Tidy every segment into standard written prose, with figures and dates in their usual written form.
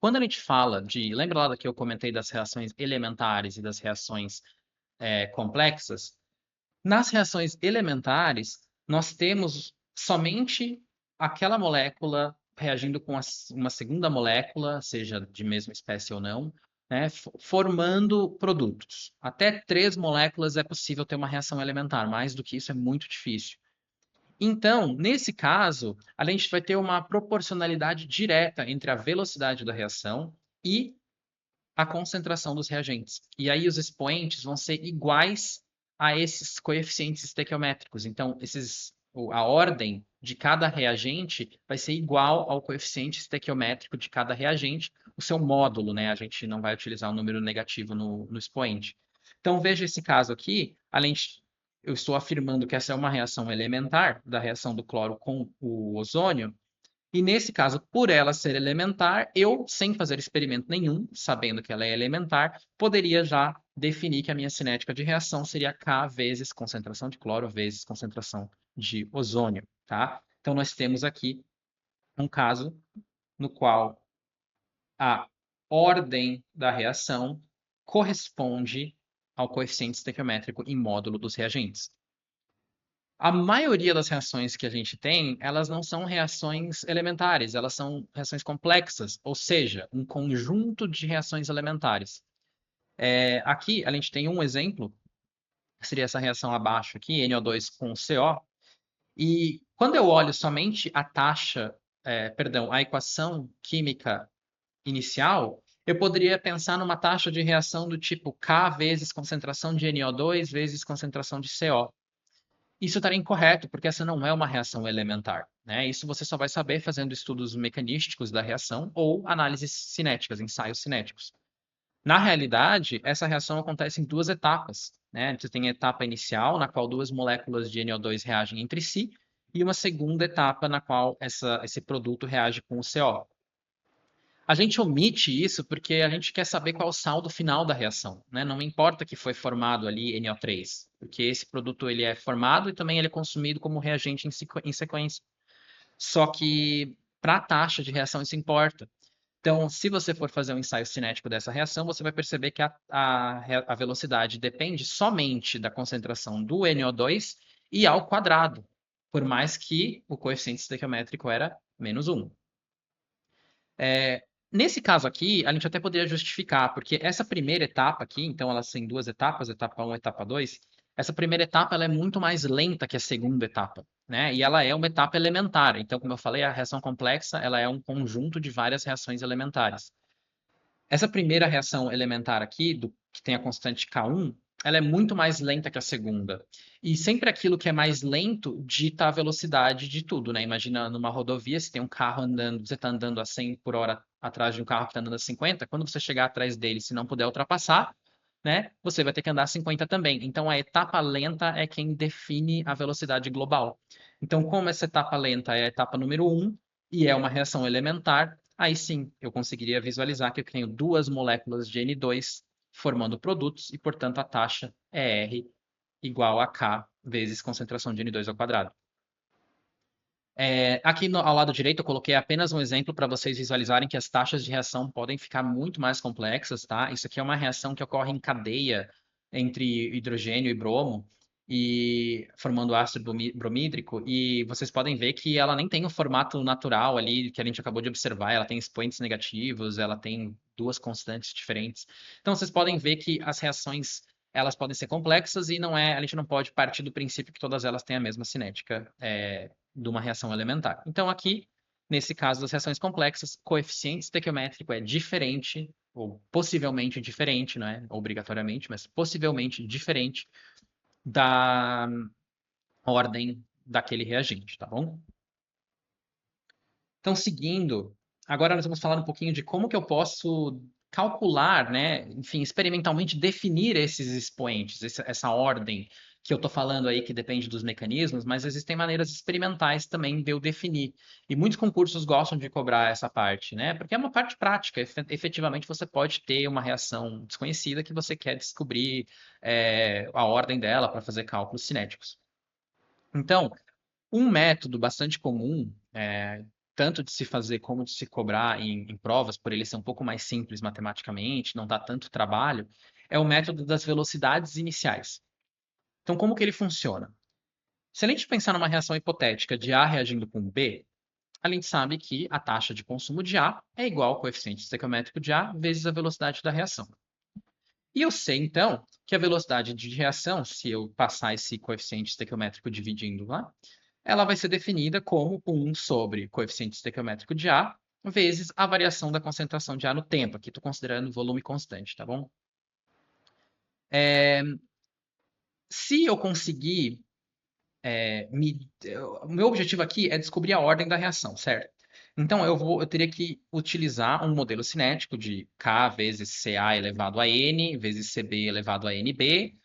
quando a gente fala de... Lembra lá que eu comentei das reações elementares e das reações complexas? Nas reações elementares, nós temos somente aquela molécula reagindo com uma segunda molécula, seja de mesma espécie ou não, né, formando produtos. Até 3 moléculas é possível ter uma reação elementar, mais do que isso é muito difícil. Então, nesse caso, a gente vai ter uma proporcionalidade direta entre a velocidade da reação e a concentração dos reagentes. E aí os expoentes vão ser iguais a esses coeficientes estequiométricos. Então, a ordem de cada reagente vai ser igual ao coeficiente estequiométrico de cada reagente, o seu módulo, né? A gente não vai utilizar o número negativo no expoente. Então, veja esse caso aqui, eu estou afirmando que essa é uma reação elementar da reação do cloro com o ozônio, e nesse caso, por ela ser elementar, eu, sem fazer experimento nenhum, sabendo que ela é elementar, poderia já definir que a minha cinética de reação seria K vezes concentração de cloro vezes concentração de ozônio, tá? Então, nós temos aqui um caso no qual a ordem da reação corresponde ao coeficiente estequiométrico em módulo dos reagentes. A maioria das reações que a gente tem, elas não são reações elementares, elas são reações complexas, ou seja, um conjunto de reações elementares. Aqui a gente tem um exemplo, que seria essa reação abaixo aqui, NO2 com CO, e quando eu olho somente a taxa, perdão, a equação química inicial, eu poderia pensar numa taxa de reação do tipo K vezes concentração de NO2 vezes concentração de CO. Isso estaria incorreto, porque essa não é uma reação elementar, né? Isso você só vai saber fazendo estudos mecanísticos da reação ou análises cinéticas, ensaios cinéticos. Na realidade, essa reação acontece em 2 etapas, né? Você tem a etapa inicial, na qual 2 moléculas de NO2 reagem entre si, e uma segunda etapa na qual esse produto reage com o CO. A gente omite isso porque a gente quer saber qual é o saldo final da reação, né? Não importa que foi formado ali NO3, porque esse produto ele é formado e também ele é consumido como reagente em sequência. Só que para a taxa de reação isso importa. Então, se você for fazer um ensaio cinético dessa reação, você vai perceber que a velocidade depende somente da concentração do NO2 e ao quadrado, por mais que o coeficiente estequiométrico era -1. É, Nesse caso aqui, a gente até poderia justificar, porque essa primeira etapa aqui, então elas têm 2 etapas, etapa 1 e etapa 2, essa primeira etapa ela é muito mais lenta que a segunda etapa, né? E ela é uma etapa elementar. Então, como eu falei, a reação complexa ela é um conjunto de várias reações elementares. Essa primeira reação elementar aqui, que tem a constante K1, ela é muito mais lenta que a segunda. E sempre aquilo que é mais lento dita a velocidade de tudo, né? Imagina numa rodovia, se tem um carro andando, você está andando a 100 por hora atrás de um carro que está andando a 50, quando você chegar atrás dele, se não puder ultrapassar, né? Você vai ter que andar a 50 também. Então a etapa lenta é quem define a velocidade global. Então, como essa etapa lenta é a etapa número 1 e é uma reação elementar, aí sim eu conseguiria visualizar que eu tenho 2 moléculas de N2 formando produtos e, portanto, a taxa é R igual a K vezes concentração de N2 ao quadrado. Aqui ao lado direito eu coloquei apenas um exemplo para vocês visualizarem que as taxas de reação podem ficar muito mais complexas, tá? Isso aqui é uma reação que ocorre em cadeia entre hidrogênio e bromo, e formando ácido bromídrico, e vocês podem ver que ela nem tem o formato natural ali que a gente acabou de observar, ela tem expoentes negativos, ela tem 2 constantes diferentes. Então vocês podem ver que as reações elas podem ser complexas e a gente não pode partir do princípio que todas elas têm a mesma cinética de uma reação elementar. Então, aqui, nesse caso das reações complexas, coeficiente estequiométrico é diferente, ou possivelmente diferente, não é obrigatoriamente, mas possivelmente diferente da ordem daquele reagente, tá bom? Então, seguindo, agora nós vamos falar um pouquinho de como que eu posso calcular, né, enfim, experimentalmente definir esses expoentes, essa ordem que eu estou falando aí que depende dos mecanismos, mas existem maneiras experimentais também de eu definir. E muitos concursos gostam de cobrar essa parte, né? Porque é uma parte prática. Efetivamente, você pode ter uma reação desconhecida que você quer descobrir a ordem dela para fazer cálculos cinéticos. Então, um método bastante comum tanto de se fazer como de se cobrar em provas, por ele ser um pouco mais simples matematicamente, não dá tanto trabalho, é o método das velocidades iniciais. Então, como que ele funciona? Se a gente pensar numa reação hipotética de A reagindo com B, a gente sabe que a taxa de consumo de A é igual ao coeficiente estequiométrico de A vezes a velocidade da reação. E eu sei, então, que a velocidade de reação, se eu passar esse coeficiente estequiométrico dividindo lá, ela vai ser definida como 1 sobre coeficiente estequiométrico de A vezes a variação da concentração de A no tempo. Aqui estou considerando volume constante, tá bom? Se eu conseguir o meu objetivo aqui é descobrir a ordem da reação, certo? Então eu teria que utilizar um modelo cinético de K vezes Ca elevado a N vezes Cb elevado a Nb,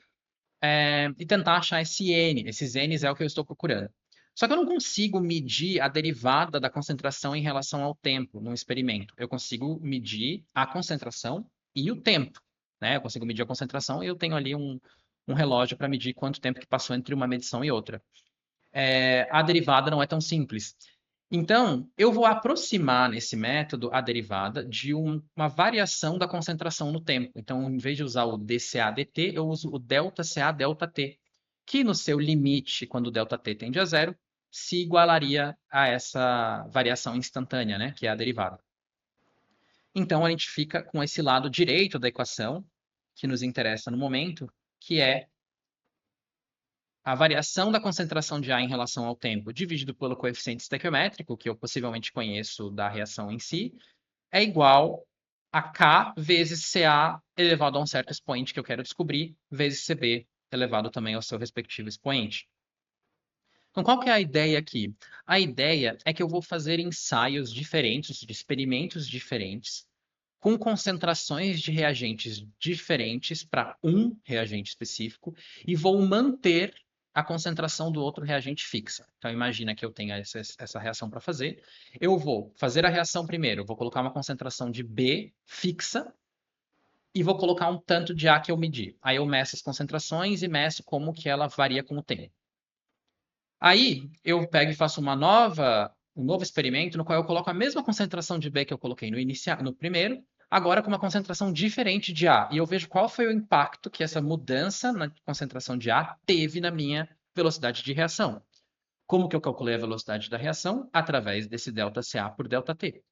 e tentar achar esse N. Esses N's é o que eu estou procurando. Só que eu não consigo medir a derivada da concentração em relação ao tempo no experimento. Eu consigo medir a concentração e o tempo, né? Eu consigo medir a concentração e eu tenho ali um relógio para medir quanto tempo que passou entre uma medição e outra. A derivada não é tão simples. Então, eu vou aproximar nesse método a derivada de uma variação da concentração no tempo. Então, em vez de usar o dCA/dt, eu uso o ΔCA/ΔT, que no seu limite, quando o ΔT tende a zero, se igualaria a essa variação instantânea, né, que é a derivada. Então, a gente fica com esse lado direito da equação, que nos interessa no momento, que é a variação da concentração de A em relação ao tempo dividido pelo coeficiente estequiométrico, que eu possivelmente conheço da reação em si, é igual a K vezes Ca elevado a um certo expoente que eu quero descobrir, vezes Cb elevado também ao seu respectivo expoente. Então, qual que é a ideia aqui? A ideia é que eu vou fazer ensaios diferentes, de experimentos diferentes, com concentrações de reagentes diferentes para um reagente específico e vou manter a concentração do outro reagente fixa. Então, imagina que eu tenha essa reação para fazer. Eu vou fazer a reação primeiro, vou colocar uma concentração de B fixa e vou colocar um tanto de A que eu medi. Aí eu meço as concentrações e meço como que ela varia com o tempo. Aí eu pego e faço um novo experimento no qual eu coloco a mesma concentração de B que eu coloquei no primeiro, agora com uma concentração diferente de A. E eu vejo qual foi o impacto que essa mudança na concentração de A teve na minha velocidade de reação. Como que eu calculei a velocidade da reação? Através desse ΔCA por ΔT.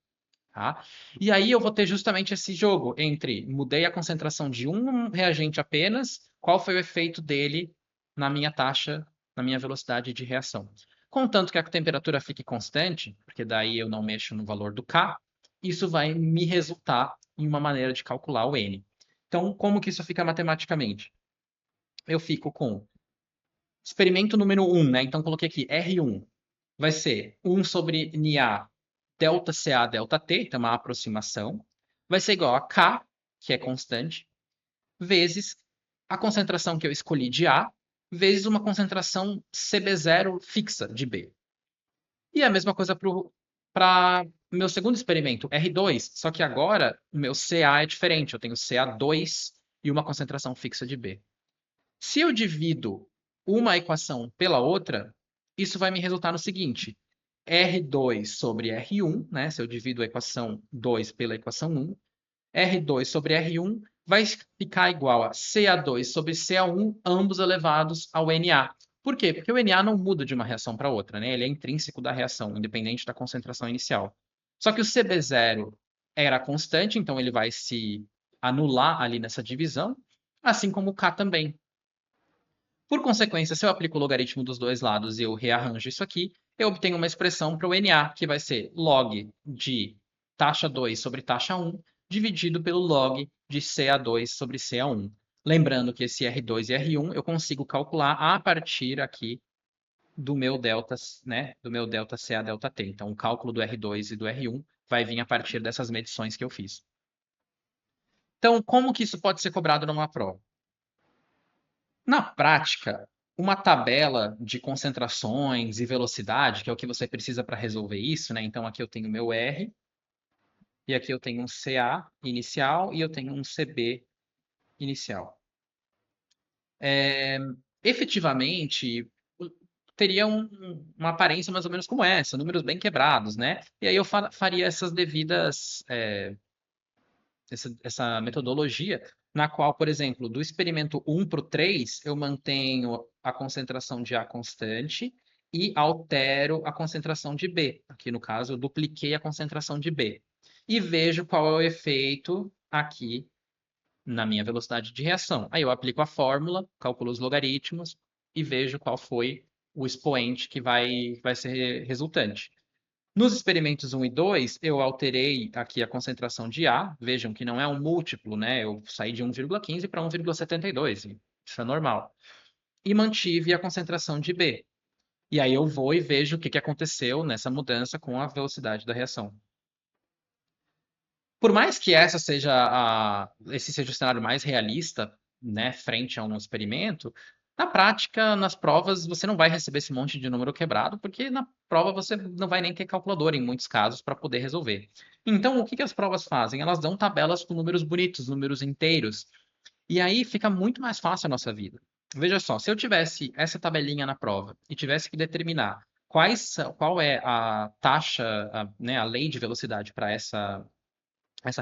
Tá? E aí eu vou ter justamente esse jogo entre mudei a concentração de um reagente apenas, qual foi o efeito dele na minha taxa, na minha velocidade de reação. Contanto que a temperatura fique constante, porque daí eu não mexo no valor do K, isso vai me resultar em uma maneira de calcular o N. Então, como que isso fica matematicamente? Eu fico com experimento número 1, né? Então, coloquei aqui R1. Vai ser 1 sobre NA ΔCA ΔT, então uma aproximação, vai ser igual a K, que é constante, vezes a concentração que eu escolhi de A, vezes uma concentração CB0 fixa de B. E a mesma coisa para o meu segundo experimento, R2, só que agora o meu CA é diferente, eu tenho CA2 e uma concentração fixa de B. Se eu divido uma equação pela outra, isso vai me resultar no seguinte: R2 sobre R1, né? Se eu divido a equação 2 pela equação 1, R2 sobre R1 vai ficar igual a Ca2 sobre Ca1, ambos elevados ao Na. Por quê? Porque o Na não muda de uma reação para outra, né? Ele é intrínseco da reação, independente da concentração inicial. Só que o Cb0 era constante, então ele vai se anular ali nessa divisão, assim como o K também. Por consequência, se eu aplico o logaritmo dos dois lados e eu rearranjo isso aqui, eu obtenho uma expressão para o Na, que vai ser log de taxa 2 sobre taxa 1, dividido pelo log de Ca2 sobre Ca1. Lembrando que esse R2 e R1 eu consigo calcular a partir aqui do meu delta, né, do meu delta Ca delta T. Então, o cálculo do R2 e do R1 vai vir a partir dessas medições que eu fiz. Então, como que isso pode ser cobrado numa prova? Na prática, uma tabela de concentrações e velocidade, que é o que você precisa para resolver isso, né? Então aqui eu tenho meu R, e aqui eu tenho um Ca inicial e eu tenho um Cb inicial. Efetivamente, teria uma aparência mais ou menos como essa, números bem quebrados, né? E aí eu faria essas devidas, essa metodologia, na qual, por exemplo, do experimento 1 para o 3, eu mantenho a concentração de A constante e altero a concentração de B. Aqui, no caso, eu dupliquei a concentração de B. E vejo qual é o efeito aqui na minha velocidade de reação. Aí eu aplico a fórmula, calculo os logaritmos e vejo qual foi o expoente que vai ser resultante. Nos experimentos 1 e 2, eu alterei aqui a concentração de A. Vejam que não é um múltiplo, né? Eu saí de 1,15 para 1,72. Isso é normal. E mantive a concentração de B. E aí eu vou e vejo o que aconteceu nessa mudança com a velocidade da reação. Por mais que esse seja o cenário mais realista, né, frente a um experimento, na prática, nas provas, você não vai receber esse monte de número quebrado, porque na prova você não vai nem ter calculadora em muitos casos para poder resolver. Então, o que as provas fazem? Elas dão tabelas com números bonitos, números inteiros, e aí fica muito mais fácil a nossa vida. Veja só, se eu tivesse essa tabelinha na prova e tivesse que determinar qual é a taxa, né, a lei de velocidade para essa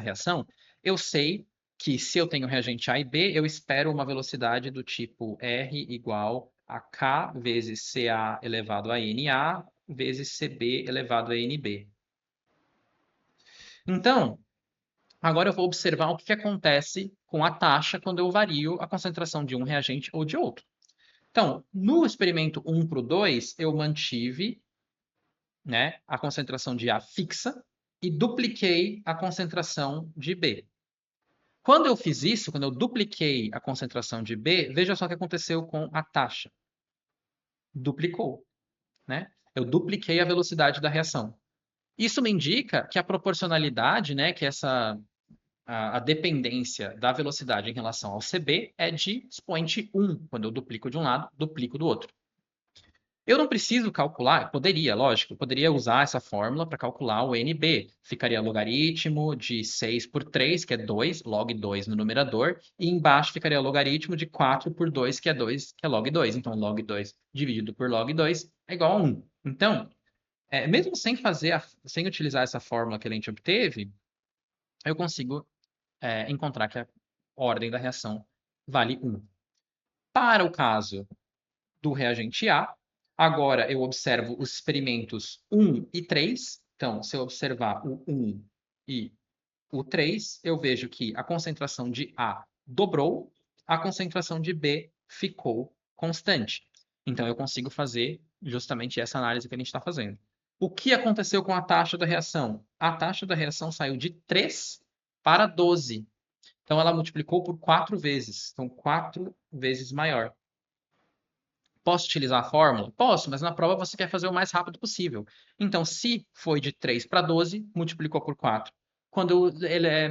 reação, eu sei que se eu tenho reagente A e B, eu espero uma velocidade do tipo R igual a K vezes CA elevado a NA vezes CB elevado a NB. Então, agora eu vou observar o que acontece com a taxa quando eu vario a concentração de um reagente ou de outro. Então, no experimento 1 para o 2, eu mantive, né, a concentração de A fixa e dupliquei a concentração de B. Quando eu fiz isso, quando eu dupliquei a concentração de B, veja só o que aconteceu com a taxa. Duplicou, né? Eu dupliquei a velocidade da reação. Isso me indica que a proporcionalidade, né, que a dependência da velocidade em relação ao CB é de expoente 1. Quando eu duplico de um lado, duplico do outro. Eu não preciso calcular, poderia, lógico, poderia usar essa fórmula para calcular o NB. Ficaria logaritmo de 6 por 3, que é 2, log 2 no numerador, e embaixo ficaria logaritmo de 4 por 2, que é 2, que é log 2. Então, log 2 dividido por log 2 é igual a 1. Então, mesmo sem utilizar essa fórmula que a gente obteve, eu consigo encontrar que a ordem da reação vale 1. Para o caso do reagente A, agora eu observo os experimentos 1 e 3. Então, se eu observar o 1 e o 3, eu vejo que a concentração de A dobrou, a concentração de B ficou constante. Então, eu consigo fazer justamente essa análise que a gente está fazendo. O que aconteceu com a taxa da reação? A taxa da reação saiu de 3 para 12. Então, ela multiplicou por 4 vezes. Então, 4 vezes maior. Posso utilizar a fórmula? Posso, mas na prova você quer fazer o mais rápido possível. Então, se foi de 3 para 12, multiplicou por 4. Quando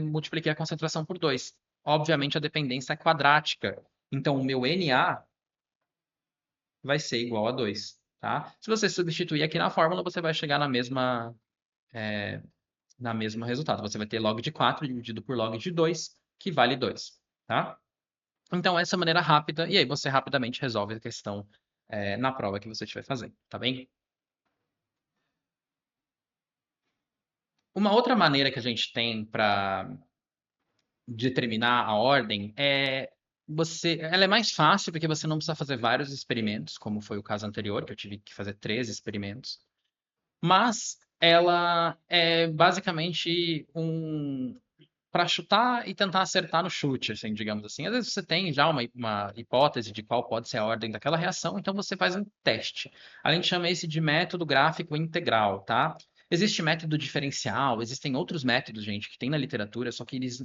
multipliquei a concentração por 2, obviamente a dependência é quadrática. Então, o meu NA vai ser igual a 2. Tá? Se você substituir aqui na fórmula, você vai chegar na mesma resultado. Você vai ter log de 4 dividido por log de 2, que vale 2. Tá? Então, essa é a maneira rápida, e aí você rapidamente resolve a questão na prova que você estiver fazendo, tá bem? Uma outra maneira que a gente tem para determinar a ordem ela é mais fácil porque você não precisa fazer vários experimentos, como foi o caso anterior, que eu tive que fazer 3 experimentos, mas ela é basicamente para chutar e tentar acertar no chute, assim, digamos assim. Às vezes você tem já uma hipótese de qual pode ser a ordem daquela reação, então você faz um teste. A gente chama esse de método gráfico integral, tá? Existe método diferencial, existem outros métodos, gente, que tem na literatura, só que eles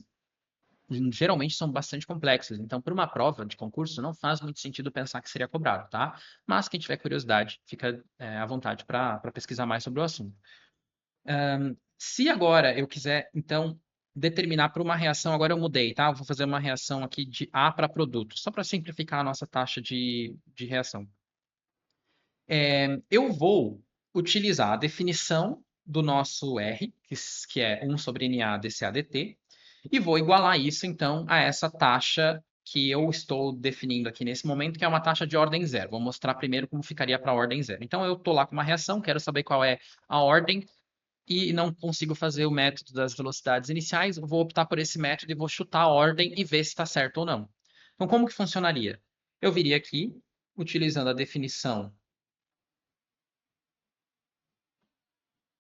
geralmente são bastante complexos. Então, para uma prova de concurso, não faz muito sentido pensar que seria cobrado, tá? Mas quem tiver curiosidade, fica à vontade para pesquisar mais sobre o assunto. Se agora eu quiser, então, determinar para uma reação, agora eu mudei, tá? Eu vou fazer uma reação aqui de A para produto, só para simplificar a nossa taxa de reação. Eu vou utilizar a definição do nosso R, que é 1 sobre NA dCA dt, e vou igualar isso, então, a essa taxa que eu estou definindo aqui nesse momento, que é uma taxa de ordem zero. Vou mostrar primeiro como ficaria para a ordem zero. Então, eu estou lá com uma reação, quero saber qual é a ordem, e não consigo fazer o método das velocidades iniciais, eu vou optar por esse método e vou chutar a ordem e ver se está certo ou não. Então, como que funcionaria? Eu viria aqui, utilizando a definição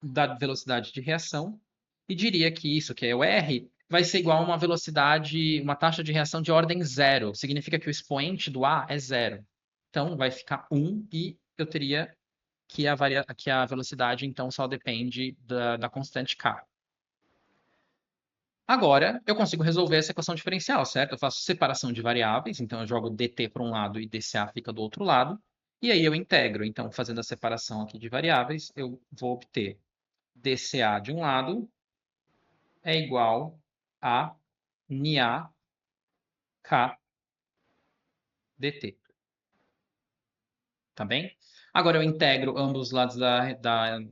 da velocidade de reação, e diria que isso, que é o R, vai ser igual a uma velocidade, uma taxa de reação de ordem zero. Significa que o expoente do A é zero. Então, vai ficar 1 e eu teria que a velocidade, então, só depende da constante K. Agora, eu consigo resolver essa equação diferencial, certo? Eu faço separação de variáveis, então eu jogo dt para um lado e dca fica do outro lado, e aí eu integro. Então, fazendo a separação aqui de variáveis, eu vou obter dca de um lado é igual a NiA K dt. Tá bem? Agora eu integro ambos os lados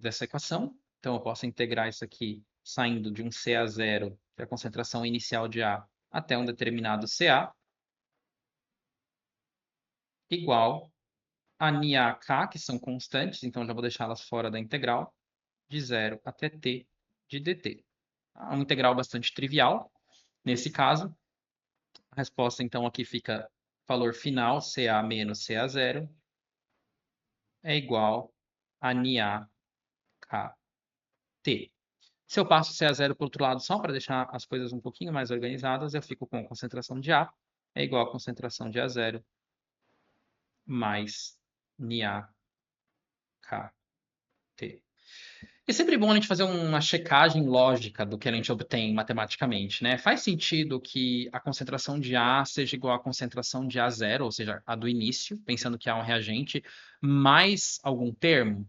dessa equação. Então eu posso integrar isso aqui saindo de um CA0, que é a concentração inicial de A, até um determinado CA, igual a NiAK, que são constantes, então já vou deixá-las fora da integral, de 0 até t de dt. É uma integral bastante trivial. Nesse caso, a resposta então aqui fica valor final, CA menos CA0, é igual a NiAKT. Se eu passo CA0 para o outro lado só para deixar as coisas um pouquinho mais organizadas, eu fico com a concentração de A é igual a concentração de A0 mais NiAKT. É sempre bom a gente fazer uma checagem lógica do que a gente obtém matematicamente, né? Faz sentido que a concentração de A seja igual à concentração de A0, ou seja, a do início, pensando que há um reagente, mais algum termo?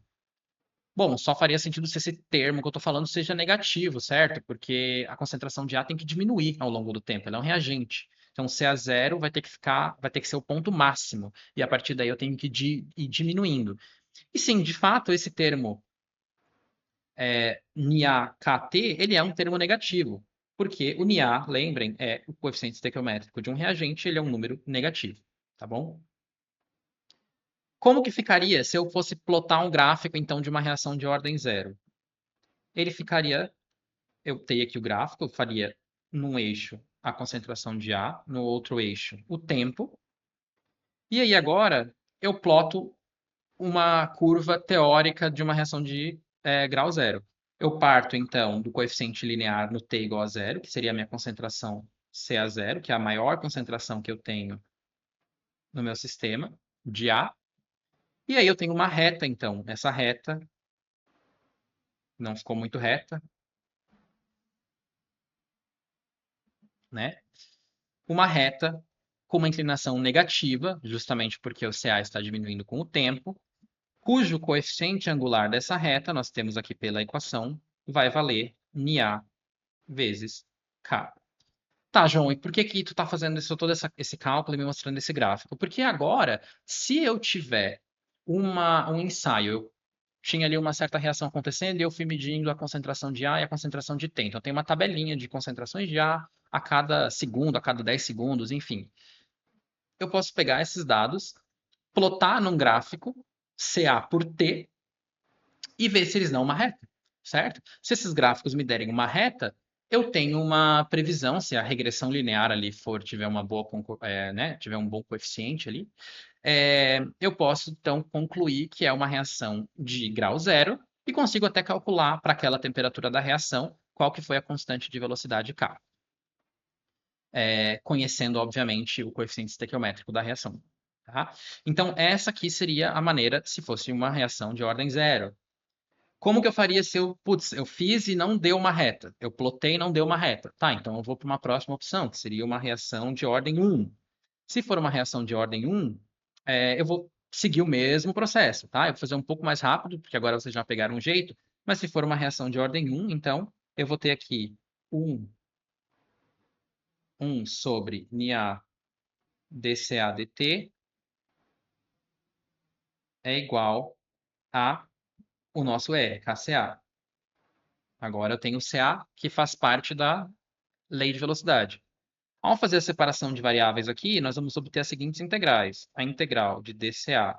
Bom, só faria sentido se esse termo que eu estou falando seja negativo, certo? Porque a concentração de A tem que diminuir ao longo do tempo, ela é um reagente. Então, CA0 vai ter que ser o ponto máximo, e a partir daí eu tenho que ir diminuindo. E sim, de fato, esse termo NiAKT, ele é um termo negativo, porque o Nia, lembrem, é o coeficiente estequiométrico de um reagente, ele é um número negativo, tá bom? Como que ficaria se eu fosse plotar um gráfico, então, de uma reação de ordem zero? Ele ficaria, eu teria aqui o gráfico, eu faria num eixo a concentração de A, no outro eixo o tempo, e aí agora eu ploto uma curva teórica de uma reação de grau zero. Eu parto, então, do coeficiente linear no t igual a zero, que seria a minha concentração CA0, que é a maior concentração que eu tenho no meu sistema de A. E aí eu tenho uma reta, então. Essa reta não ficou muito reta, né? Uma reta com uma inclinação negativa, justamente porque o CA está diminuindo com o tempo, cujo coeficiente angular dessa reta, nós temos aqui pela equação, vai valer NiA vezes K. Tá, João, e por que que tu tá fazendo esse cálculo e me mostrando esse gráfico? Porque agora, se eu tiver um ensaio, eu tinha ali uma certa reação acontecendo e eu fui medindo a concentração de A e a concentração de T. Então, eu tenho uma tabelinha de concentrações de a cada segundo, a cada 10 segundos, enfim. Eu posso pegar esses dados, plotar num gráfico CA por T e ver se eles dão uma reta, certo? Se esses gráficos me derem uma reta, eu tenho uma previsão, se a regressão linear ali tiver uma boa, né, tiver um bom coeficiente ali, eu posso então concluir que é uma reação de grau zero e consigo até calcular para aquela temperatura da reação qual que foi a constante de velocidade K, conhecendo obviamente o coeficiente estequiométrico da reação. Tá? Então essa aqui seria a maneira se fosse uma reação de ordem zero. Como que eu faria se eu fiz e não deu uma reta? Eu plotei e não deu uma reta. Tá, então eu vou para uma próxima opção, que seria uma reação de ordem 1. Se for uma reação de ordem 1, eu vou seguir o mesmo processo, tá? Eu vou fazer um pouco mais rápido, porque agora vocês já pegaram um jeito, mas se for uma reação de ordem 1, então eu vou ter aqui 1 sobre NiA dCA dt é igual a o nosso R, KCA. Agora eu tenho o CA, que faz parte da lei de velocidade. Ao fazer a separação de variáveis aqui, nós vamos obter as seguintes integrais. A integral de dCA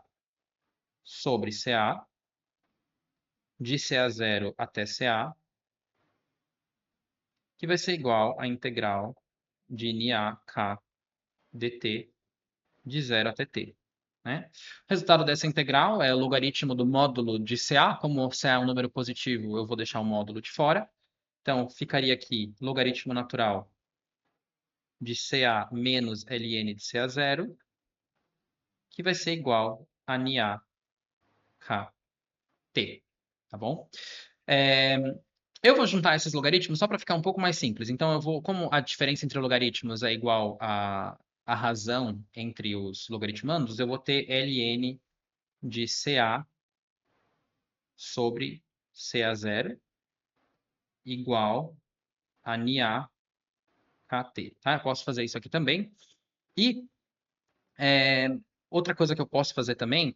sobre CA, de CA0 até CA, que vai ser igual à integral de NaK dt de 0 até t. Né? O resultado dessa integral é o logaritmo do módulo de CA. Como CA é um número positivo, eu vou deixar o módulo de fora. Então, ficaria aqui logaritmo natural de CA menos ln de CA0, que vai ser igual a NaK t. Tá bom? Eu vou juntar esses logaritmos só para ficar um pouco mais simples. Então, como a diferença entre logaritmos é igual a razão entre os logaritmandos, eu vou ter ln de CA sobre CA0 igual a NaKT. Tá? Eu posso fazer isso aqui também. E outra coisa que eu posso fazer também,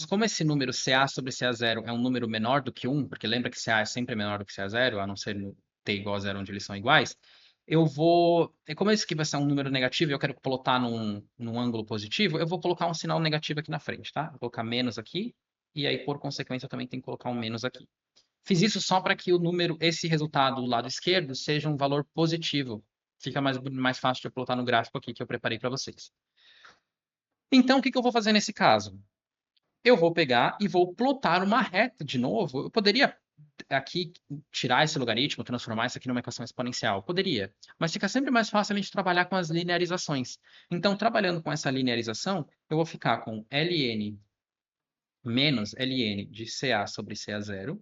como esse número CA sobre CA0 é um número menor do que 1, porque lembra que CA é sempre menor do que CA0, a não ser no t igual a 0, onde eles são iguais, como esse aqui vai ser um número negativo e eu quero plotar num ângulo positivo, eu vou colocar um sinal negativo aqui na frente, tá? Vou colocar menos aqui, e aí, por consequência, eu também tenho que colocar um menos aqui. Fiz isso só para que esse resultado do lado esquerdo seja um valor positivo. Fica mais fácil de eu plotar no gráfico aqui que eu preparei para vocês. Então, o que eu vou fazer nesse caso? Eu vou pegar e vou plotar uma reta de novo. Eu poderia aqui tirar esse logaritmo, transformar isso aqui numa equação exponencial. Poderia. Mas fica sempre mais fácil a gente trabalhar com as linearizações. Então, trabalhando com essa linearização, eu vou ficar com ln menos ln de CA sobre CA0.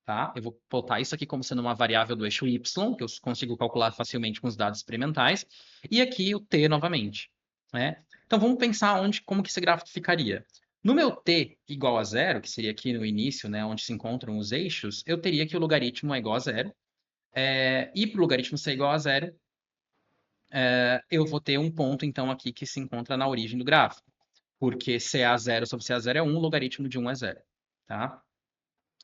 Tá? Eu vou botar isso aqui como sendo uma variável do eixo y, que eu consigo calcular facilmente com os dados experimentais. E aqui o t novamente. Né? Então, vamos pensar como que esse gráfico ficaria. No meu t igual a zero, que seria aqui no início, né, onde se encontram os eixos, eu teria que o logaritmo é igual a zero. E para o logaritmo ser igual a zero, eu vou ter um ponto, então, aqui que se encontra na origem do gráfico. Porque CA0 sobre CA0 é 1, o logaritmo de 1 é zero. Tá?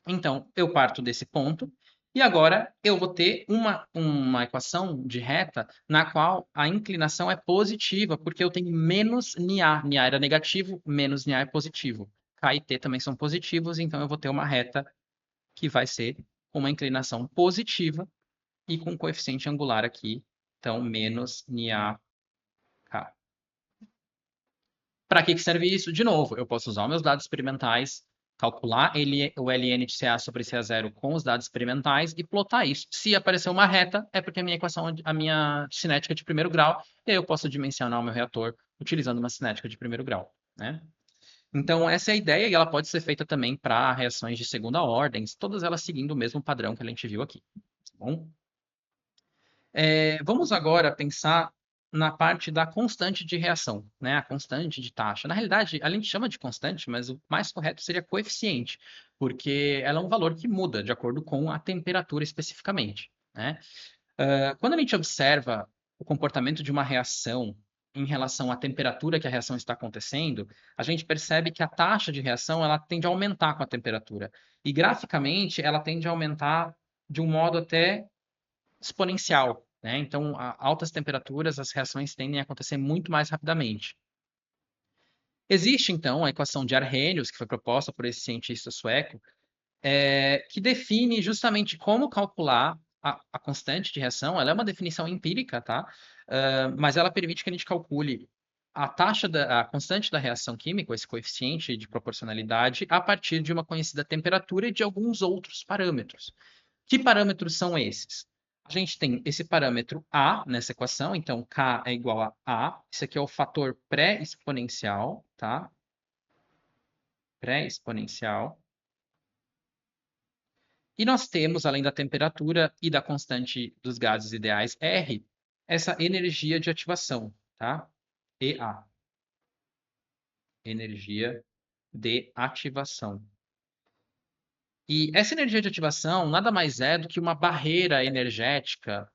Então, eu parto desse ponto e agora eu vou ter uma equação de reta na qual a inclinação é positiva, porque eu tenho menos NA. NA era negativo, menos NA é positivo. K e T também são positivos, então eu vou ter uma reta que vai ser uma inclinação positiva e com coeficiente angular aqui, então menos NaK. Para que serve isso? De novo, eu posso usar os meus dados experimentais, calcular o ln de CA sobre CA0 com os dados experimentais e plotar isso. Se aparecer uma reta, é porque a minha cinética é de primeiro grau, e aí eu posso dimensionar o meu reator utilizando uma cinética de primeiro grau. Né? Então, essa é a ideia e ela pode ser feita também para reações de segunda ordem, todas elas seguindo o mesmo padrão que a gente viu aqui. Tá bom? Vamos agora pensar na parte da constante de reação, né? A constante de taxa. Na realidade, a gente chama de constante, mas o mais correto seria coeficiente, porque ela é um valor que muda de acordo com a temperatura especificamente, né? Quando a gente observa o comportamento de uma reação em relação à temperatura que a reação está acontecendo, a gente percebe que a taxa de reação ela tende a aumentar com a temperatura. E graficamente, ela tende a aumentar de um modo até exponencial. Né? Então, a altas temperaturas, as reações tendem a acontecer muito mais rapidamente. Existe, então, a equação de Arrhenius, que foi proposta por esse cientista sueco, que define justamente como calcular a constante de reação. Ela é uma definição empírica, tá? Mas ela permite que a gente calcule a constante da reação química, esse coeficiente de proporcionalidade, a partir de uma conhecida temperatura e de alguns outros parâmetros. Que parâmetros são esses? A gente tem esse parâmetro A nessa equação, então K é igual a A. Esse aqui é o fator pré-exponencial, tá? Pré-exponencial. E nós temos, além da temperatura e da constante dos gases ideais R, essa energia de ativação, tá? EA. Energia de ativação. E essa energia de ativação nada mais é do que uma barreira energética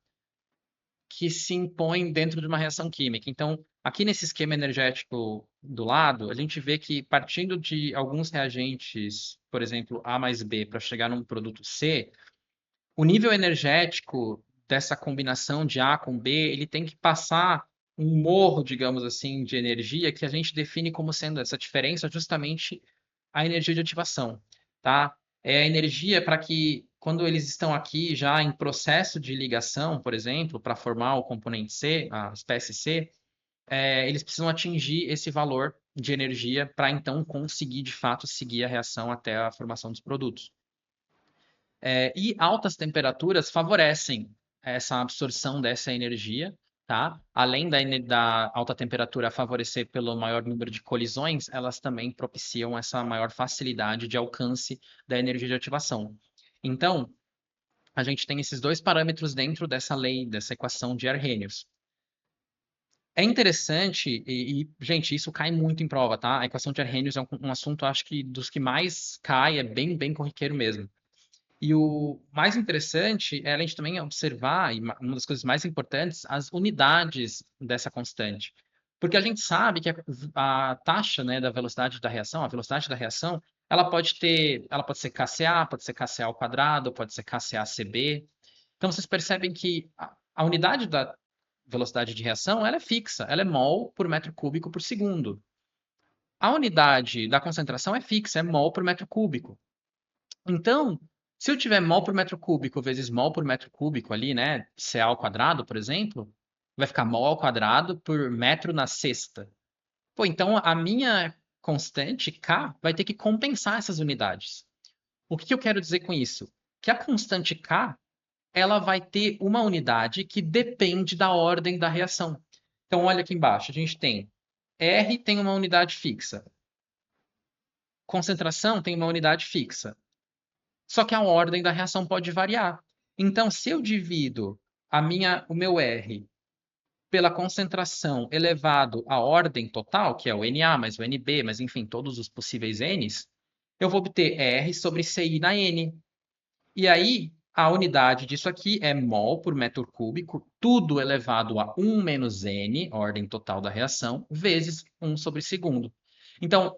que se impõe dentro de uma reação química. Então, aqui nesse esquema energético do lado, a gente vê que partindo de alguns reagentes, por exemplo, A mais B, para chegar num produto C, o nível energético dessa combinação de A com B, ele tem que passar um morro, digamos assim, de energia que a gente define como sendo essa diferença justamente a energia de ativação, tá? É a energia para que, quando eles estão aqui já em processo de ligação, por exemplo, para formar o componente C, a espécie C, eles precisam atingir esse valor de energia para então conseguir de fato seguir a reação até a formação dos produtos. E altas temperaturas favorecem essa absorção dessa energia, tá? Além da alta temperatura favorecer pelo maior número de colisões, elas também propiciam essa maior facilidade de alcance da energia de ativação. Então, a gente tem esses dois parâmetros dentro dessa lei, dessa equação de Arrhenius. É interessante, gente, isso cai muito em prova, tá? A equação de Arrhenius é um assunto, acho que dos que mais cai, é bem, bem corriqueiro mesmo. E o mais interessante é a gente também observar, e uma das coisas mais importantes, as unidades dessa constante. Porque a gente sabe que a taxa, né, da velocidade da reação, a velocidade da reação, ela pode ser kCa, pode ser kCa ao quadrado, pode ser kCa-Cb. Então vocês percebem que a unidade da velocidade de reação, ela é fixa, ela é mol por metro cúbico por segundo. A unidade da concentração é fixa, é mol por metro cúbico. Então, se eu tiver mol por metro cúbico vezes mol por metro cúbico ali, né, Ca ao quadrado, por exemplo, vai ficar mol ao quadrado por metro na sexta. Pô, então a minha constante K vai ter que compensar essas unidades. O que eu quero dizer com isso? Que a constante K, ela vai ter uma unidade que depende da ordem da reação. Então, olha aqui embaixo, a gente tem R tem uma unidade fixa. Concentração tem uma unidade fixa. Só que a ordem da reação pode variar. Então, se eu divido o meu R pela concentração elevado à ordem total, que é o Na mais o Nb, mas enfim, todos os possíveis Ns, eu vou obter R sobre Ci na N. E aí, a unidade disso aqui é mol por metro cúbico, tudo elevado a 1 menos N, ordem total da reação, vezes 1 sobre segundo. Então,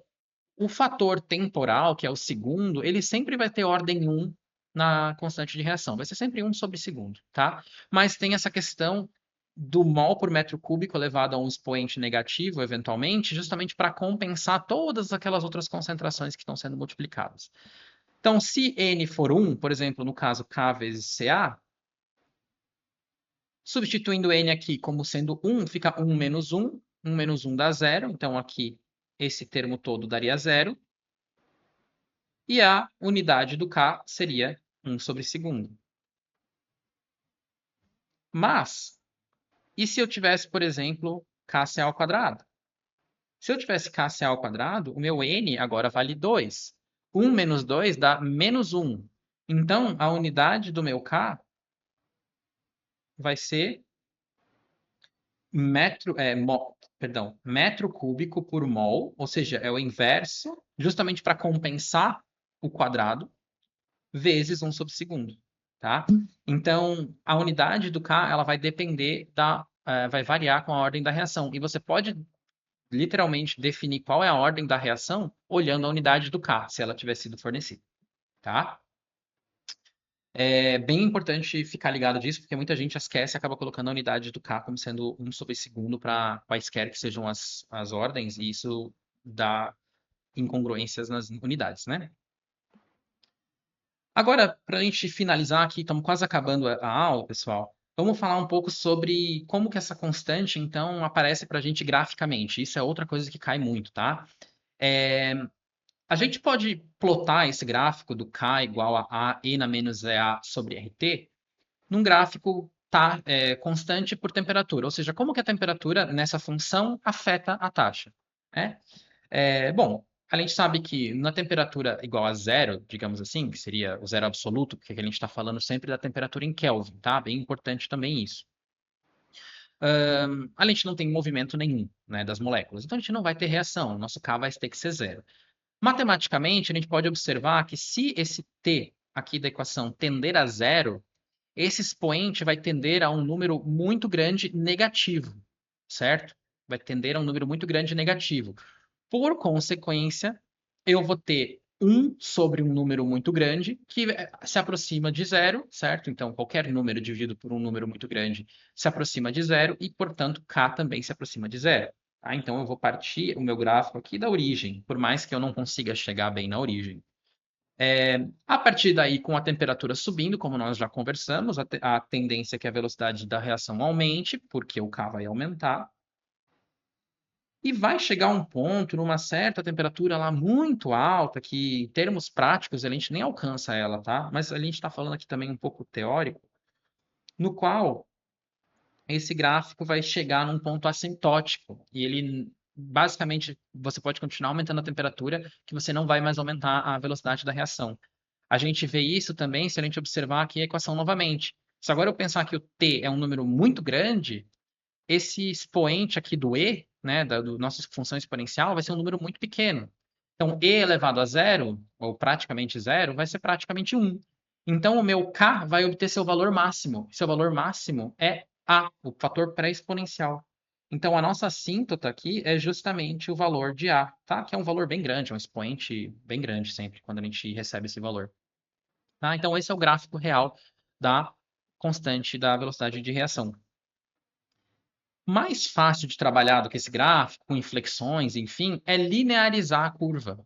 o fator temporal, que é o segundo, ele sempre vai ter ordem 1 na constante de reação. Vai ser sempre 1 sobre segundo, tá? Mas tem essa questão do mol por metro cúbico elevado a um expoente negativo, eventualmente, justamente para compensar todas aquelas outras concentrações que estão sendo multiplicadas. Então, se N for 1, por exemplo, no caso K vezes Ca, substituindo N aqui como sendo 1, fica 1 menos 1. 1 menos 1 dá 0. Então, aqui, esse termo todo daria 0. E a unidade do K seria 1 sobre segundo. Mas, e se eu tivesse, por exemplo, kCa ao quadrado? Se eu tivesse kCa ao quadrado, o meu N agora vale 2. 1 menos 2 dá menos 1. Então, a unidade do meu K vai ser metro cúbico por mol, ou seja, é o inverso, justamente para compensar o quadrado, vezes 1 sobre segundo, tá? Então, a unidade do K, ela vai depender vai variar com a ordem da reação. E você pode literalmente definir qual é a ordem da reação olhando a unidade do K, se ela tiver sido fornecida, tá? É bem importante ficar ligado disso, porque muita gente esquece e acaba colocando a unidade do K como sendo 1 sobre segundo para quaisquer que sejam as ordens, e isso dá incongruências nas unidades, né? Agora, para a gente finalizar aqui, estamos quase acabando a aula, pessoal. Vamos falar um pouco sobre como que essa constante, então, aparece para a gente graficamente. Isso é outra coisa que cai muito, tá? A gente pode plotar esse gráfico do K igual a E na menos EA sobre RT num gráfico constante por temperatura. Ou seja, como que a temperatura nessa função afeta a taxa, né? Bom, a gente sabe que na temperatura igual a zero, digamos assim, que seria o zero absoluto, porque a gente está falando sempre da temperatura em Kelvin, tá? Bem importante também isso. A gente não tem movimento nenhum, né, das moléculas, então a gente não vai ter reação, o nosso K vai ter que ser zero. Matematicamente, a gente pode observar que se esse T aqui da equação tender a zero, esse expoente vai tender a um número muito grande negativo, certo? Vai tender a um número muito grande negativo. Por consequência, eu vou ter 1 sobre um número muito grande, que se aproxima de zero, certo? Então, qualquer número dividido por um número muito grande se aproxima de zero e, portanto, k também se aproxima de zero. Tá? Então, eu vou partir o meu gráfico aqui da origem, por mais que eu não consiga chegar bem na origem. A partir daí, com a temperatura subindo, como nós já conversamos, a tendência é que a velocidade da reação aumente, porque o K vai aumentar. E vai chegar um ponto, numa certa temperatura lá muito alta, que em termos práticos a gente nem alcança ela, tá? Mas a gente está falando aqui também um pouco teórico, no qual esse gráfico vai chegar num ponto assintótico. E ele, basicamente, você pode continuar aumentando a temperatura, que você não vai mais aumentar a velocidade da reação. A gente vê isso também se a gente observar aqui a equação novamente. Se agora eu pensar que o t é um número muito grande, esse expoente aqui do e, né, da do nossa função exponencial, vai ser um número muito pequeno. Então, e elevado a zero, ou praticamente zero, vai ser praticamente 1. Então, o meu k vai obter seu valor máximo. Seu valor máximo é a, o fator pré-exponencial. Então, a nossa assíntota aqui é justamente o valor de a, tá? Que é um valor bem grande, um expoente bem grande sempre, quando a gente recebe esse valor. Tá? Então, esse é o gráfico real da constante da velocidade de reação. Mais fácil de trabalhar do que esse gráfico, com inflexões, enfim, é linearizar a curva.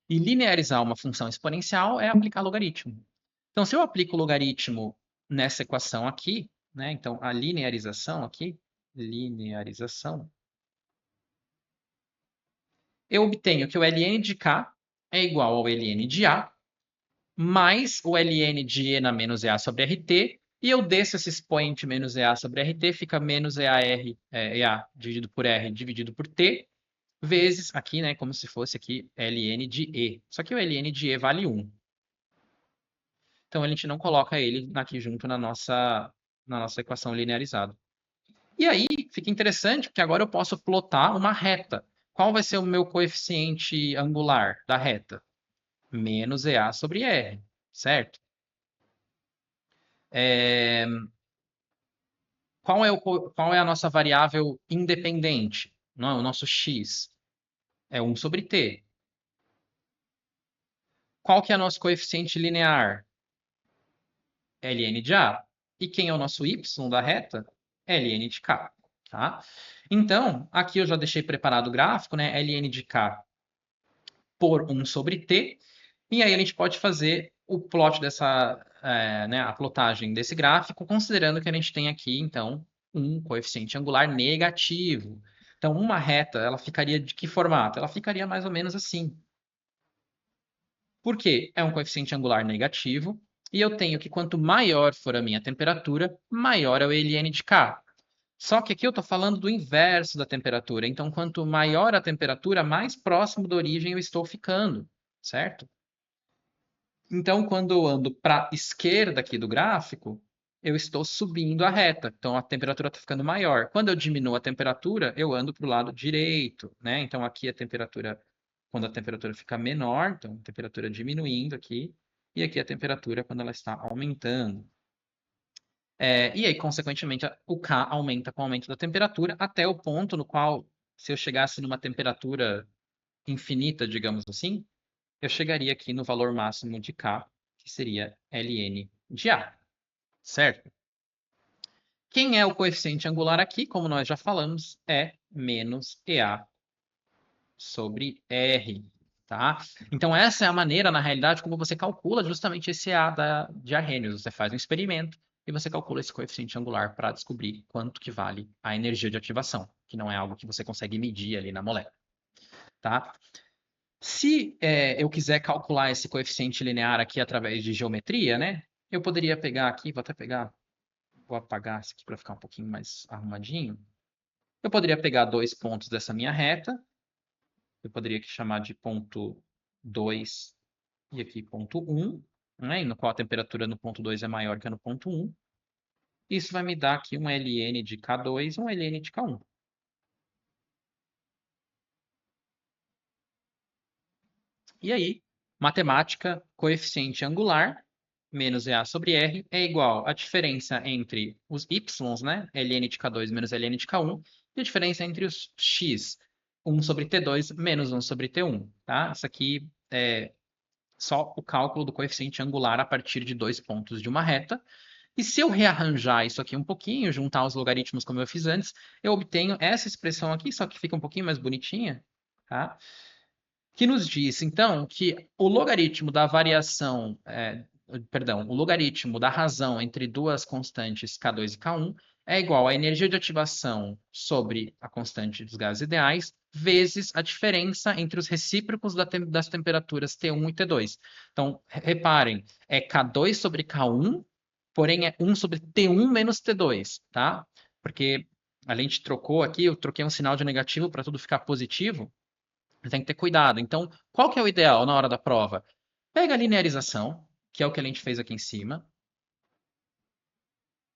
E linearizar uma função exponencial é aplicar logaritmo. Então, se eu aplico o logaritmo nessa equação aqui, né? Então, a linearização aqui, linearização, eu obtenho que o ln de k é igual ao ln de a, mais o ln de e na menos EA sobre RT, e eu desço esse expoente menos EA sobre RT, fica menos EA dividido por R dividido por T, vezes aqui, né, como se fosse aqui ln de E. Só que o ln de E vale 1. Então a gente não coloca ele aqui junto na nossa equação linearizada. E aí fica interessante, porque agora eu posso plotar uma reta. Qual vai ser o meu coeficiente angular da reta? Menos EA sobre R, certo? É, qual é a nossa variável independente? Não, o nosso x é 1 sobre t. Qual que é o nosso coeficiente linear? Ln de a. E quem é o nosso y da reta? Ln de k. Tá? Então, aqui eu já deixei preparado o gráfico, né? Ln de k por 1 sobre t. E aí a gente pode fazer o plot dessa, né, a plotagem desse gráfico, considerando que a gente tem aqui, então, um coeficiente angular negativo. Então, uma reta, ela ficaria de que formato? Ela ficaria mais ou menos assim. Por quê? É um coeficiente angular negativo, e eu tenho que quanto maior for a minha temperatura, maior é o ln de k. Só que aqui eu estou falando do inverso da temperatura. Então, quanto maior a temperatura, mais próximo da origem eu estou ficando, certo? Então, quando eu ando para a esquerda aqui do gráfico, eu estou subindo a reta. Então, a temperatura está ficando maior. Quando eu diminuo a temperatura, eu ando para o lado direito, né? Então, aqui a temperatura, quando a temperatura fica menor, então a temperatura diminuindo aqui, e aqui a temperatura quando ela está aumentando. E aí, consequentemente, o K aumenta com o aumento da temperatura, até o ponto no qual, se eu chegasse numa temperatura infinita, digamos assim, eu chegaria aqui no valor máximo de K, que seria ln de A, certo? Quem é o coeficiente angular aqui, como nós já falamos, é menos EA sobre R, tá? Então essa é a maneira, na realidade, como você calcula justamente esse EA de Arrhenius. Você faz um experimento e você calcula esse coeficiente angular para descobrir quanto que vale a energia de ativação, que não é algo que você consegue medir ali na molécula, tá? Se eu quiser calcular esse coeficiente linear aqui através de geometria, né? Eu poderia pegar aqui, vou até pegar, vou apagar isso aqui para ficar um pouquinho mais arrumadinho. Eu poderia pegar dois pontos dessa minha reta, eu poderia aqui chamar de ponto 2 e aqui ponto 1, né? No qual a temperatura no ponto 2 é maior que a no ponto 1. Isso vai me dar aqui um ln de K2 e um ln de K1. E aí, matemática, coeficiente angular, menos EA sobre R, é igual à diferença entre os y, né? ln de K2 menos ln de K1, e a diferença entre os x, 1 sobre T2 menos 1 sobre T1, tá? Isso aqui só o cálculo do coeficiente angular a partir de 2 pontos de uma reta. E se eu rearranjar isso aqui um pouquinho, juntar os logaritmos como eu fiz antes, eu obtenho essa expressão aqui, só que fica um pouquinho mais bonitinha, tá? Que nos diz, então, que o logaritmo da variação, perdão, o logaritmo da razão entre duas constantes K2 e K1 é igual à energia de ativação sobre a constante dos gases ideais vezes a diferença entre os recíprocos das temperaturas T1 e T2. Então, reparem, é K2 sobre K1, porém é 1 sobre T1 menos T2, tá? Porque a gente trocou aqui, eu troquei um sinal de negativo para tudo ficar positivo, tem que ter cuidado. Então, qual que é o ideal na hora da prova? Pega a linearização, que é o que a gente fez aqui em cima,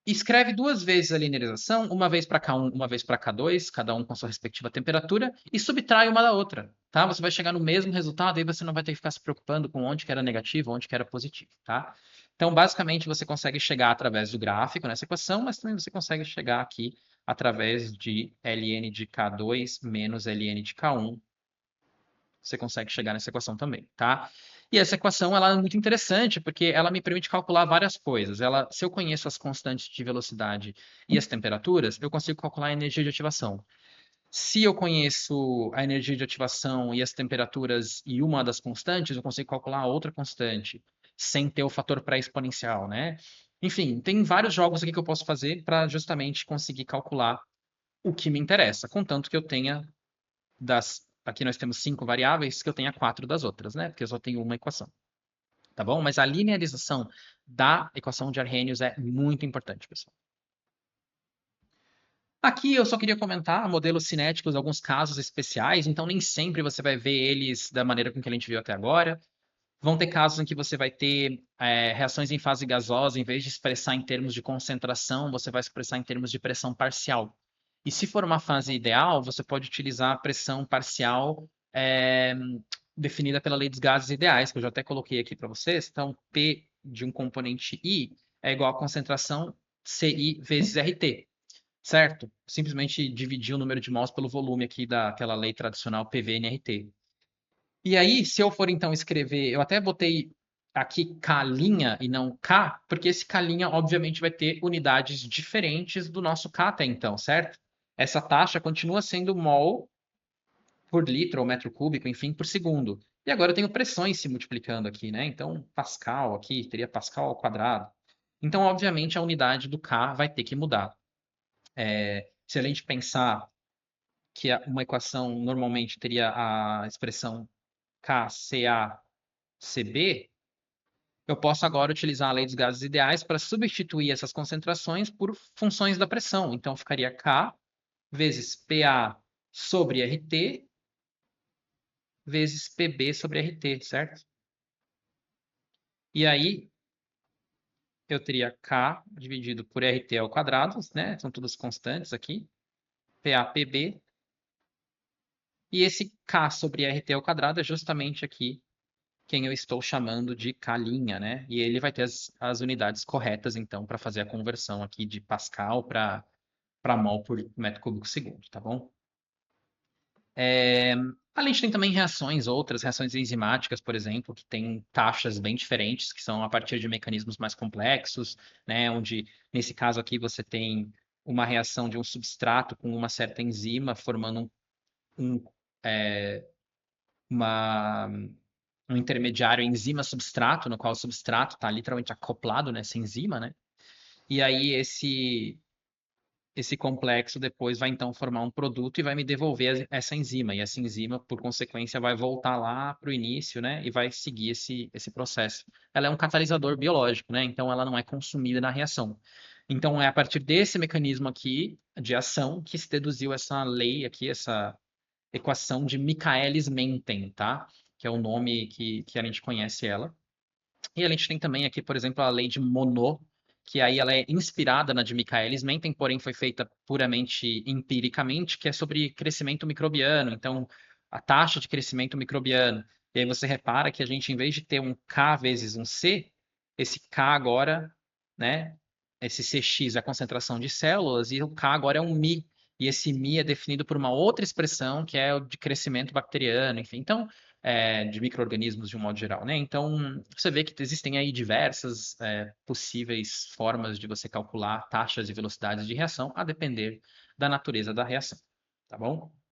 escreve duas vezes a linearização, uma vez para K1, uma vez para K2, cada um com sua respectiva temperatura, e subtrai uma da outra, tá? Você vai chegar no mesmo resultado, aí você não vai ter que ficar se preocupando com onde que era negativo, onde que era positivo, tá? Então, basicamente, você consegue chegar através do gráfico nessa equação, mas também você consegue chegar aqui através de ln de K2 menos ln de K1. Você consegue chegar nessa equação também, tá? E essa equação ela é muito interessante porque ela me permite calcular várias coisas. Se eu conheço as constantes de velocidade e as temperaturas, eu consigo calcular a energia de ativação. Se eu conheço a energia de ativação e as temperaturas e uma das constantes, eu consigo calcular a outra constante, sem ter o fator pré-exponencial, né? Enfim, tem vários jogos aqui que eu posso fazer para justamente conseguir calcular o que me interessa, contanto que eu tenha aqui nós temos 5 variáveis, que eu tenha 4 das outras, né? Porque eu só tenho uma equação. Tá bom? Mas a linearização da equação de Arrhenius é muito importante, pessoal. Aqui eu só queria comentar modelos cinéticos, alguns casos especiais, então nem sempre você vai ver eles da maneira com que a gente viu até agora. Vão ter casos em que você vai ter reações em fase gasosa, em vez de expressar em termos de concentração, você vai expressar em termos de pressão parcial. E se for uma fase ideal, você pode utilizar a pressão parcial definida pela lei dos gases ideais, que eu já até coloquei aqui para vocês. Então, P de um componente I é igual à concentração CI vezes RT, certo? Simplesmente dividir o número de mols pelo volume aqui daquela lei tradicional PV/NRT. E aí, se eu for então escrever, eu até botei aqui K' e não K, porque esse K' obviamente vai ter unidades diferentes do nosso K até então, certo? Essa taxa continua sendo mol por litro ou metro cúbico, enfim, por segundo. E agora eu tenho pressões se multiplicando aqui, né? Então, Pascal aqui teria Pascal ao quadrado. Então, obviamente, a unidade do K vai ter que mudar. Se a gente pensar que uma equação normalmente teria a expressão KCA/CB, eu posso agora utilizar a lei dos gases ideais para substituir essas concentrações por funções da pressão. Então, ficaria K vezes PA sobre RT vezes PB sobre RT, certo? E aí, eu teria K dividido por RT ao quadrado, né? São todas constantes aqui. PA, PB. E esse K sobre RT ao quadrado é justamente aqui quem eu estou chamando de K', né? E ele vai ter as unidades corretas, então, para fazer a conversão aqui de Pascal para mol por metro cúbico segundo, tá bom? A gente tem também outras reações enzimáticas, por exemplo, que têm taxas bem diferentes, que são a partir de mecanismos mais complexos, né? Onde, nesse caso aqui, você tem uma reação de um substrato com uma certa enzima formando um, é, uma um intermediário enzima-substrato, no qual o substrato está literalmente acoplado nessa enzima, né? E aí esse complexo depois vai então formar um produto e vai me devolver essa enzima. E essa enzima, por consequência, vai voltar lá para o início, né? E vai seguir esse processo. Ela é um catalisador biológico, né? Então ela não é consumida na reação. Então é a partir desse mecanismo aqui de ação que se deduziu essa lei aqui, essa equação de Michaelis-Menten, tá? Que é o nome que a gente conhece ela. E a gente tem também aqui, por exemplo, a lei de Monod, que aí ela é inspirada na de Michaelis-Menten, porém foi feita puramente empiricamente, que é sobre crescimento microbiano. Então, a taxa de crescimento microbiano. E aí você repara que a gente, em vez de ter um K vezes um C, esse K agora, né? Esse CX é a concentração de células e o K agora é um Mi. E esse Mi é definido por uma outra expressão que é o de crescimento bacteriano, enfim. Então, de micro-organismos de um modo geral, né? Então, você vê que existem aí diversas possíveis formas de você calcular taxas e velocidades de reação, a depender da natureza da reação, tá bom?